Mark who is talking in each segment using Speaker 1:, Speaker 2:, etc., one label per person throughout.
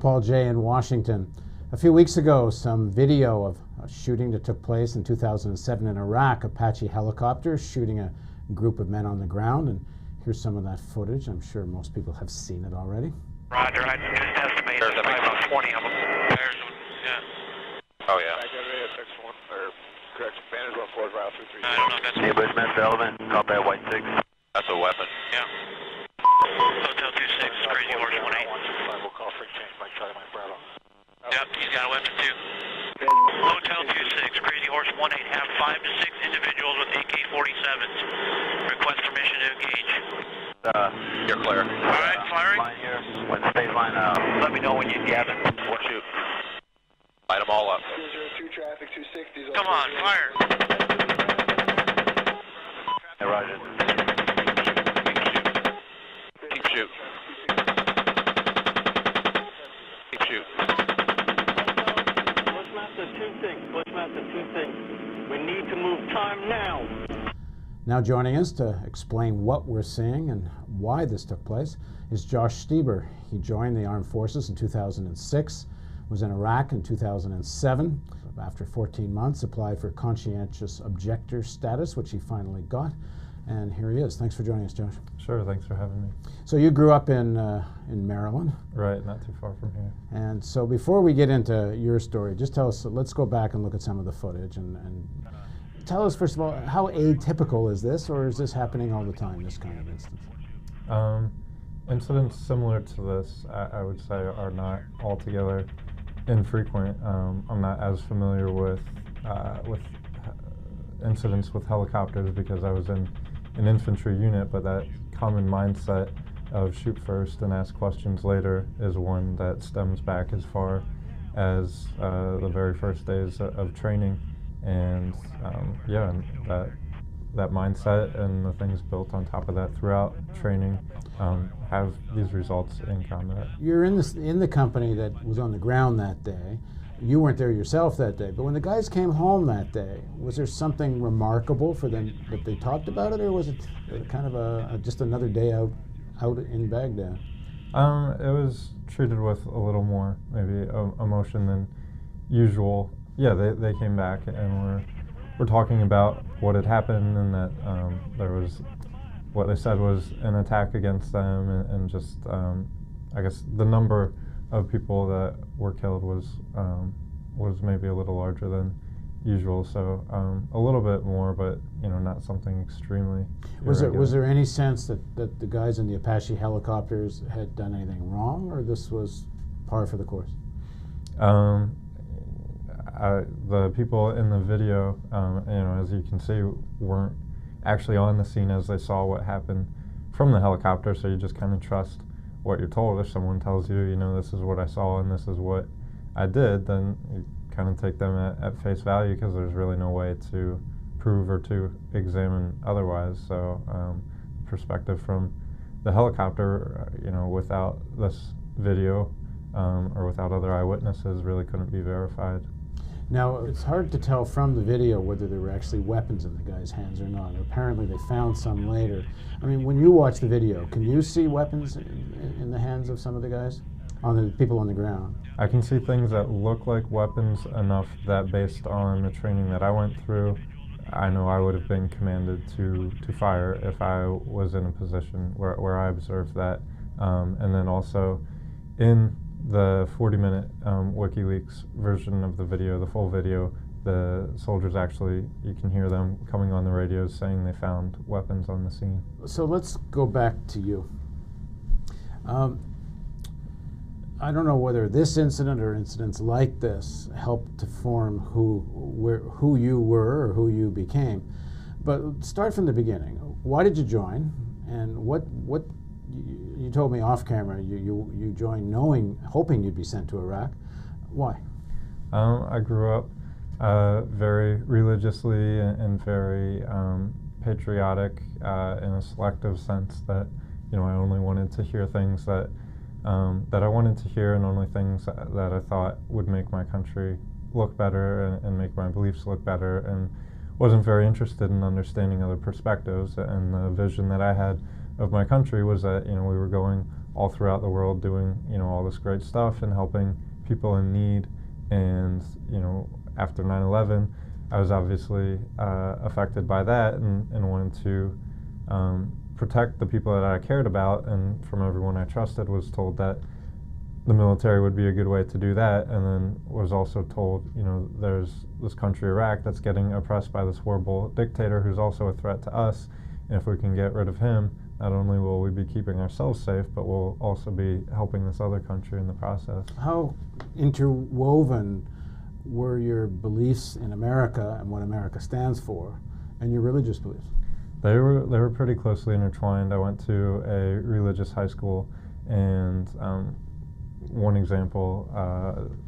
Speaker 1: Paul Jay in Washington. A few weeks ago, some video of a shooting that took place in 2007 in Iraq, Apache helicopters shooting a group of men on the ground, and here's some of that footage. I'm sure most people have seen it already.
Speaker 2: Roger, I just estimated there's about 20 of them. There's, yeah. Oh, yeah. I got it at 6-1, or correction, Vantage 1-4, Route 2-3. I don't know if that's...
Speaker 3: Neighbor's Mess Element, copy that White 6.
Speaker 2: That's a weapon. Yeah. Hotel 26, Crazy Horse 1-8. We'll call for exchange by Charlie Mike Bravo. Yep, he's got a weapon too. Hotel 26, Crazy Horse 1-8, have 5 to 6 individuals with AK-47s. Request permission to engage.
Speaker 3: You're clear.
Speaker 2: Alright, firing.
Speaker 3: Line here, when state line out.
Speaker 2: Let me know when you gather. Or shoot. Light them all up.
Speaker 4: 202 traffic, 260s.
Speaker 2: Come on, fire.
Speaker 3: Hey, Roger.
Speaker 2: Keep shoot. Keep shoot.
Speaker 5: Bushmaster 2-6, Bushmaster 2-6. We need to move time now.
Speaker 1: Now joining us to explain what we're seeing and why this took place is Josh Stieber. He joined the Armed Forces in 2006, was in Iraq in 2007. After 14 months, applied for conscientious objector status, which he finally got. And here he is. Thanks for joining us, Josh.
Speaker 6: Sure, thanks for having me.
Speaker 1: So you grew up in Maryland.
Speaker 6: Right, not too far from here.
Speaker 1: And so before we get into your story, just tell us, let's go back and look at some of the footage and tell us, first of all, how atypical is this, or is this happening all the time, this kind of instance?
Speaker 6: Incidents similar to this, I would say, are not altogether infrequent. I'm not as familiar with incidents with helicopters because I was in an infantry unit, but that common mindset of shoot first and ask questions later is one that stems back as far as the very first days of training. And yeah, and that mindset and the things built on top of that throughout training have these results in combat.
Speaker 1: You're in the company that was on the ground that day. You weren't there yourself that day, but when the guys came home that day, was there something remarkable for them that they talked about it, or was it kind of just another day out in Baghdad?
Speaker 6: It was treated with a little more maybe emotion than usual. Yeah, they came back and were talking about what had happened, and that there was what they said was an attack against them, and just I guess the number of people that were killed was maybe a little larger than usual. So a little bit more, but not something extremely irregular.
Speaker 1: Was there any sense that the guys in the Apache helicopters had done anything wrong, or this was par for the course?
Speaker 6: The people in the video, as you can see, weren't actually on the scene as they saw what happened from the helicopter, so you just kind of trust what you're told. If someone tells you, this is what I saw and this is what I did, then you kind of take them at face value, because there's really no way to prove or to examine otherwise. So perspective from the helicopter, without this video or without other eyewitnesses, really couldn't be verified.
Speaker 1: Now, it's hard to tell from the video whether there were actually weapons in the guy's hands or not. Apparently they found some later. I mean, when you watch the video, can you see weapons in the hands of some of the guys, on the people on the ground?
Speaker 6: I can see things that look like weapons enough that, based on the training that I went through, I know I would have been commanded to fire if I was in a position where I observed that. And then also in the 40-minute WikiLeaks version of the video, the full video, the soldiers actually, you can hear them coming on the radios saying they found weapons on the scene.
Speaker 1: So let's go back to you. I don't know whether this incident or incidents like this helped to form who you were or who you became. But start from the beginning. Why did you join, and what you told me off camera you joined hoping you'd be sent to Iraq. Why?
Speaker 6: I grew up very religiously and very patriotic in a selective sense, that I only wanted to hear things that I wanted to hear, and only things that I thought would make my country look better and make my beliefs look better, and wasn't very interested in understanding other perspectives. And the vision that I had of my country was that we were going all throughout the world doing, all this great stuff and helping people in need. And, after 9/11, I was obviously affected by that and wanted to protect the people that I cared about, and from everyone I trusted was told that the military would be a good way to do that, and then was also told, there's this country, Iraq, that's getting oppressed by this horrible dictator who's also a threat to us, and if we can get rid of him, not only will we be keeping ourselves safe, but we'll also be helping this other country in the process.
Speaker 1: How interwoven were your beliefs in America and what America stands for, and your religious beliefs?
Speaker 6: They were pretty closely intertwined. I went to a religious high school, and one example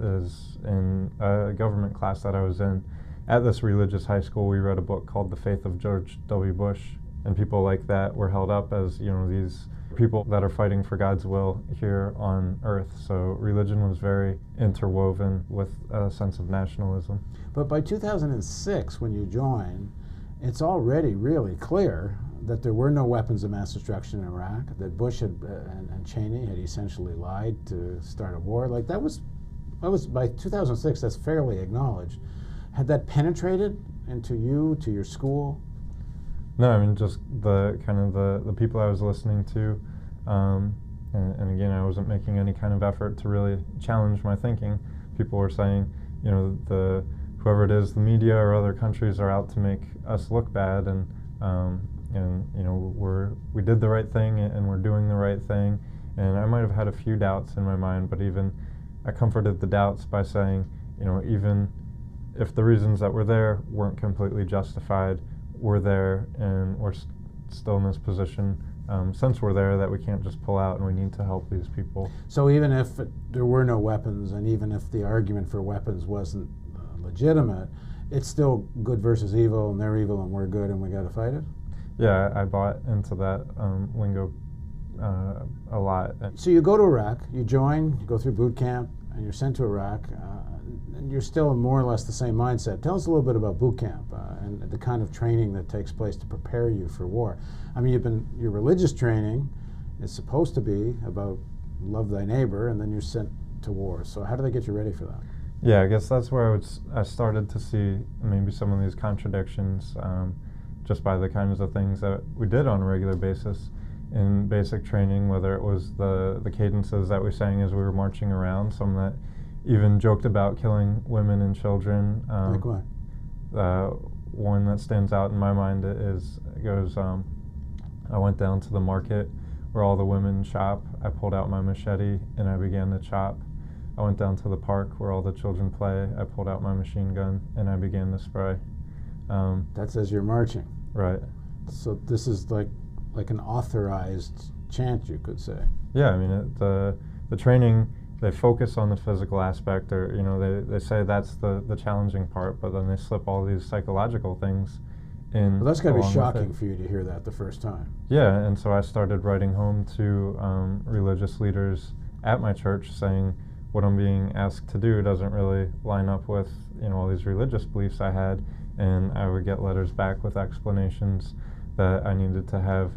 Speaker 6: is in a government class that I was in. At this religious high school, we read a book called The Faith of George W. Bush, and people like that were held up as, these people that are fighting for God's will here on earth. So religion was very interwoven with a sense of nationalism.
Speaker 1: But by 2006, when you joined, it's already really clear that there were no weapons of mass destruction in Iraq, that Bush and Cheney had essentially lied to start a war. Like that was by 2006, that's fairly acknowledged. Had that penetrated into you, to your school?
Speaker 6: No, I mean, just the people I was listening to, and again, I wasn't making any kind of effort to really challenge my thinking. People were saying, whoever it is, the media or other countries are out to make us look bad, and we did the right thing and we're doing the right thing. And I might have had a few doubts in my mind, but even I comforted the doubts by saying, even if the reasons that were there weren't completely justified, we're there and we're still in this position since we're there, that we can't just pull out and we need to help these people.
Speaker 1: So even if there were no weapons, and even if the argument for weapons wasn't legitimate, it's still good versus evil, and they're evil and we're good and we got to fight it?
Speaker 6: Yeah, I bought into that lingo a lot.
Speaker 1: So you go to Iraq, you join, you go through boot camp, and you're sent to Iraq, and you're still in more or less the same mindset. Tell us a little bit about boot camp and the kind of training that takes place to prepare you for war. I mean, your religious training is supposed to be about love thy neighbor, and then you're sent to war. So how do they get you ready for that?
Speaker 6: Yeah, I guess that's where I started to see maybe some of these contradictions just by the kinds of things that we did on a regular basis in basic training, whether it was the cadences that we sang as we were marching around, some that even joked about killing women and children.
Speaker 1: Like what?
Speaker 6: One that stands out in my mind goes, I went down to the market where all the women shop. I pulled out my machete and I began to chop. I went down to the park where all the children play. I pulled out my machine gun and I began to spray.
Speaker 1: That's as you're marching.
Speaker 6: Right.
Speaker 1: So this is like an authorized chant, you could say.
Speaker 6: Yeah, I mean, the training, they focus on the physical aspect, or they say that's the challenging part, but then they slip all these psychological things in.
Speaker 1: Well, that's got to be shocking for you to hear that the first time.
Speaker 6: Yeah, and so I started writing home to religious leaders at my church saying what I'm being asked to do doesn't really line up with all these religious beliefs I had, and I would get letters back with explanations that I needed to have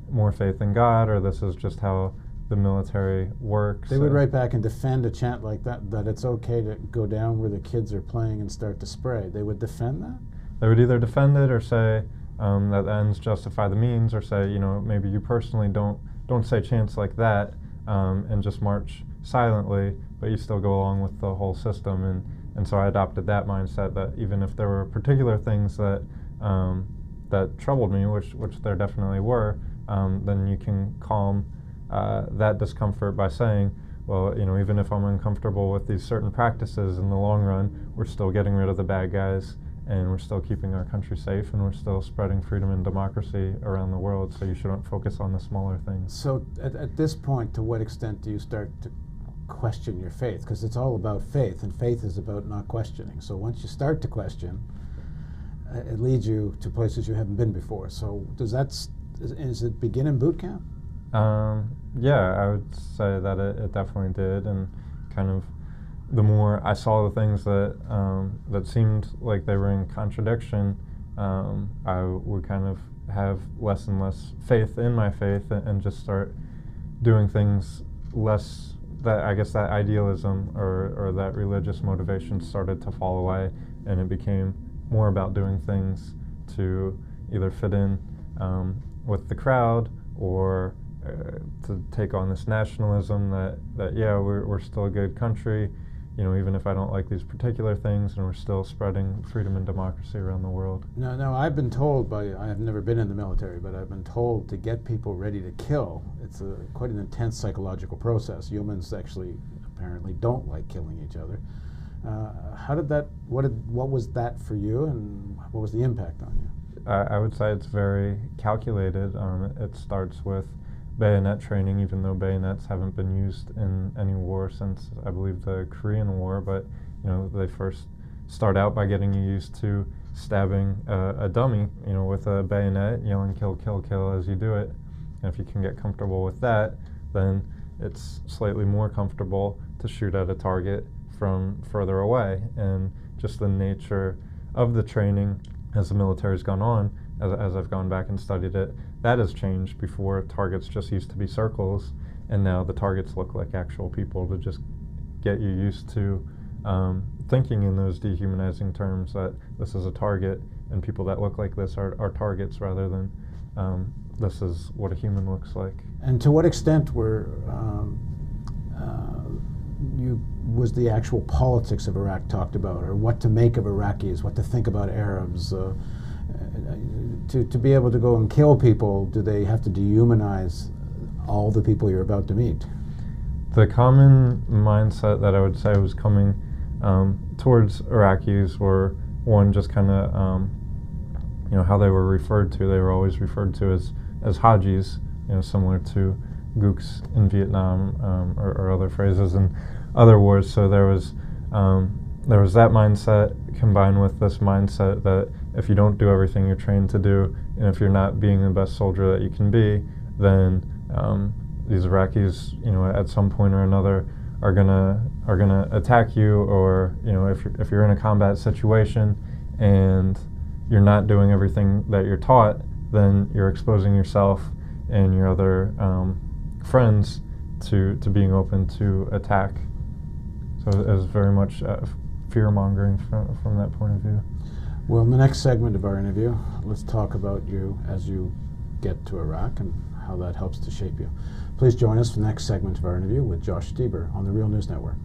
Speaker 6: more faith in God, or this is just how the military works.
Speaker 1: They would write back and defend a chant like that it's okay to go down where the kids are playing and start to spray. They would defend that?
Speaker 6: They would either defend it or say that the ends justify the means, or say, maybe you personally don't say chants like that and just march silently, but you still go along with the whole system. And so I adopted that mindset that even if there were particular things that that troubled me, which there definitely were, then you can calm that discomfort by saying, well, even if I'm uncomfortable with these certain practices, in the long run, we're still getting rid of the bad guys, and we're still keeping our country safe, and we're still spreading freedom and democracy around the world, so you shouldn't focus on the smaller things.
Speaker 1: So at this point, to what extent do you start to question your faith? Because it's all about faith, and faith is about not questioning. So once you start to question, it leads you to places you haven't been before. So does it begin in boot camp?
Speaker 6: Yeah, I would say that it definitely did, and kind of the more I saw the things that seemed like they were in contradiction, I would kind of have less and less faith in my faith and just start doing things less, that I guess that idealism or that religious motivation started to fall away, and it became more about doing things to either fit in with the crowd or to take on this nationalism that yeah, we're still a good country, you know, even if I don't like these particular things, and we're still spreading freedom and democracy around the world.
Speaker 1: No, I've been told by, I've never been in the military, but I've been told to get people ready to kill, it's quite an intense psychological process. Humans actually apparently don't like killing each other. How did that, what was that for you, and what was the impact on you?
Speaker 6: I would say it's very calculated. It starts with bayonet training, even though bayonets haven't been used in any war since, I believe, the Korean War. But you know, they first start out by getting you used to stabbing a dummy, you know, with a bayonet, yelling "kill, kill, kill" as you do it. And if you can get comfortable with that, then it's slightly more comfortable to shoot at a target from further away. And just the nature of the training as the military's gone on, as I've gone back and studied it, that has changed. Before, targets just used to be circles, and now the targets look like actual people, to just get you used to thinking in those dehumanizing terms, that this is a target, and people that look like this are targets, rather than this is what a human looks like.
Speaker 1: And to what extent was the actual politics of Iraq talked about, or what to make of Iraqis, what to think about Arabs? To be able to go and kill people, do they have to dehumanize all the people you're about to meet?
Speaker 6: The common mindset that I would say was coming towards Iraqis were, one, just kind of you know, how they were referred to. They were always referred to as Hajis, you know, similar to gooks in Vietnam, or other phrases in other wars. So there was that mindset combined with this mindset that if you don't do everything you're trained to do, and if you're not being the best soldier that you can be, then these Iraqis, you know, at some point or another are gonna attack you. Or, you know, if you're in a combat situation and you're not doing everything that you're taught, then you're exposing yourself and your other friends to being open to attack. So it was very much fear-mongering from that point of view.
Speaker 1: Well, in the next segment of our interview, let's talk about you as you get to Iraq and how that helps to shape you. Please join us for the next segment of our interview with Josh Stieber on the Real News Network.